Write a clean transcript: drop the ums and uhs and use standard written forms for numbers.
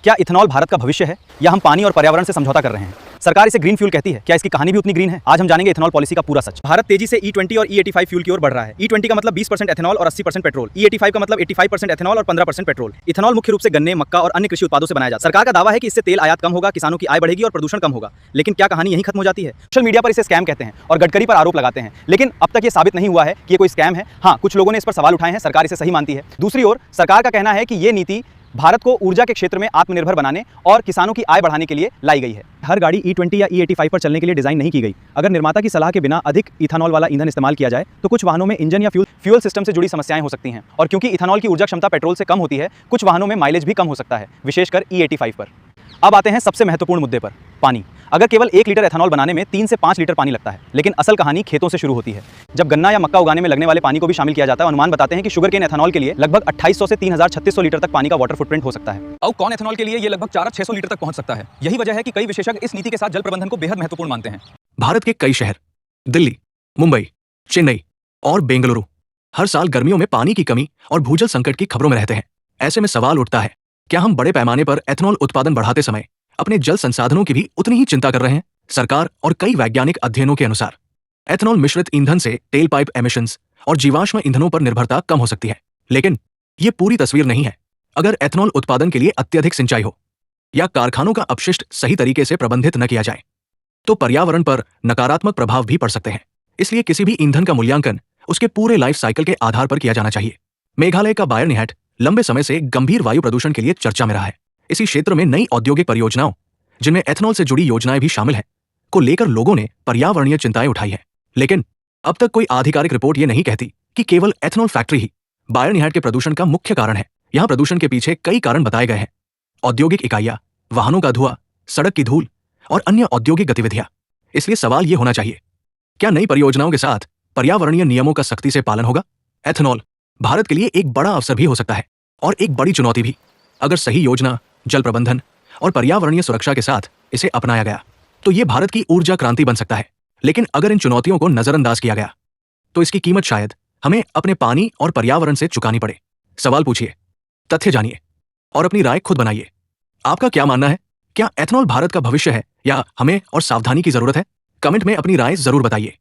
क्या इथेनॉल भारत का भविष्य है या हम पानी और पर्यावरण से समझौता कर रहे हैं? सरकार इसे ग्रीन फ्यूल कहती है, क्या इसकी कहानी भी उतनी ग्रीन है? आज हम जानेंगे इथेनॉल पॉलिसी का पूरा सच। भारत तेजी से E20 और E85 फ्यूल की ओर बढ़ रहा है। E20 का मतलब 20% एथेनॉल और 80% पेट्रोल, E85 का मतलब 85% एथेनॉल और 15% पेट्रोल। इथेनॉल मुख्य रूप से गन्ने, मक्का और अन्य कृषि उत्पादों से बनाया जाता है। सरकार का दावा है कि इससे तेल आयात कम होगा, किसानों की आय बढ़ेगी और प्रदूषण कम होगा। लेकिन क्या कहानी यहीं खत्म हो जाती है? सोशल मीडिया पर इसे स्कैम कहते हैं और गडकरी पर आरोप लगाते हैं, लेकिन अब तक ये साबित नहीं हुआ है कि ये कोई स्कैम है। हाँ, कुछ लोगों ने इस पर सवाल उठाए हैं, सरकार इसे सही मानती है। दूसरी ओर सरकार का कहना है कि ये नीति भारत को ऊर्जा के क्षेत्र में आत्मनिर्भर बनाने और किसानों की आय बढ़ाने के लिए लाई गई है। हर गाड़ी E20 या E85 पर चलने के लिए डिजाइन नहीं की गई। अगर निर्माता की सलाह के बिना अधिक इथेनॉल वाला ईंधन इस्तेमाल किया जाए तो कुछ वाहनों में इंजन या फ्यूल सिस्टम से जुड़ी समस्याएं हो सकती हैं। और क्योंकि इथेनॉल की ऊर्जा क्षमता पेट्रोल से कम होती है, कुछ वाहनों में माइलेज भी कम हो सकता है, विशेषकर E85 पर। अब आते हैं सबसे महत्वपूर्ण मुद्दे पर, पानी। अगर केवल 1 लीटर एथेनॉल बनाने में 3 से 5 लीटर पानी लगता है, लेकिन असल कहानी खेतों से शुरू होती है। जब गन्ना या मक्का उगाने में लगने वाले पानी को भी शामिल किया जाता है, अनुमान बताते हैं कि शुगर केन एथेनॉल के लिए लगभग 2800 से 3600 लीटर तक पानी का वाटर फुटप्रिंट हो सकता है। और कॉर्न एथेनॉल के लिए ये लगभग 4600 लीटर तक पहुंच सकता है। यही वजह है कि कई विशेषज्ञ इस नीति के साथ जल प्रबंधन को बेहद महत्वपूर्ण मानते हैं। भारत के कई शहर दिल्ली, मुंबई, चेन्नई और बेंगलुरु हर साल गर्मियों में पानी की कमी और भूजल संकट की खबरों में रहते हैं। ऐसे में सवाल उठता है, क्या हम बड़े पैमाने पर एथेनॉल उत्पादन बढ़ाते समय अपने जल संसाधनों की भी उतनी ही चिंता कर रहे हैं? सरकार और कई वैज्ञानिक अध्ययनों के अनुसार एथेनॉल मिश्रित ईंधन से टेल पाइप एमिशंस और जीवाश्म ईंधनों पर निर्भरता कम हो सकती है, लेकिन ये पूरी तस्वीर नहीं है। अगर एथेनॉल उत्पादन के लिए अत्यधिक सिंचाई हो या कारखानों का अपशिष्ट सही तरीके से प्रबंधित न किया जाए तो पर्यावरण पर नकारात्मक प्रभाव भी पड़ सकते हैं। इसलिए किसी भी ईंधन का मूल्यांकन उसके पूरे लाइफ साइकिल के आधार पर किया जाना चाहिए। मेघालय का बायरनिहट लंबे समय से गंभीर वायु प्रदूषण के लिए चर्चा में रहा है। इसी क्षेत्र में नई औद्योगिक परियोजनाओं, जिनमें एथेनॉल से जुड़ी योजनाएं भी शामिल हैं, को लेकर लोगों ने पर्यावरणीय चिंताएं उठाई है। लेकिन अब तक कोई आधिकारिक रिपोर्ट ये नहीं कहती कि केवल एथेनॉल फैक्ट्री ही बायरनिहट के प्रदूषण का मुख्य कारण है। यहाँ प्रदूषण के पीछे कई कारण बताए गए हैं: औद्योगिक इकाइयां, वाहनों का धुआं, सड़क की धूल और अन्य औद्योगिक गतिविधियां। इसलिए सवाल ये होना चाहिए, क्या नई परियोजनाओं के साथ पर्यावरणीय नियमों का सख्ती से पालन होगा? एथेनॉल भारत के लिए एक बड़ा अवसर भी हो सकता है और एक बड़ी चुनौती भी। अगर सही योजना, जल प्रबंधन और पर्यावरणीय सुरक्षा के साथ इसे अपनाया गया तो ये भारत की ऊर्जा क्रांति बन सकता है। लेकिन अगर इन चुनौतियों को नजरअंदाज किया गया तो इसकी कीमत शायद हमें अपने पानी और पर्यावरण से चुकानी पड़े। सवाल पूछिए, तथ्य जानिए और अपनी राय खुद बनाइए। आपका क्या मानना है? क्या एथेनॉल भारत का भविष्य है या हमें और सावधानी की जरूरत है? कमेंट में अपनी राय जरूर बताइए।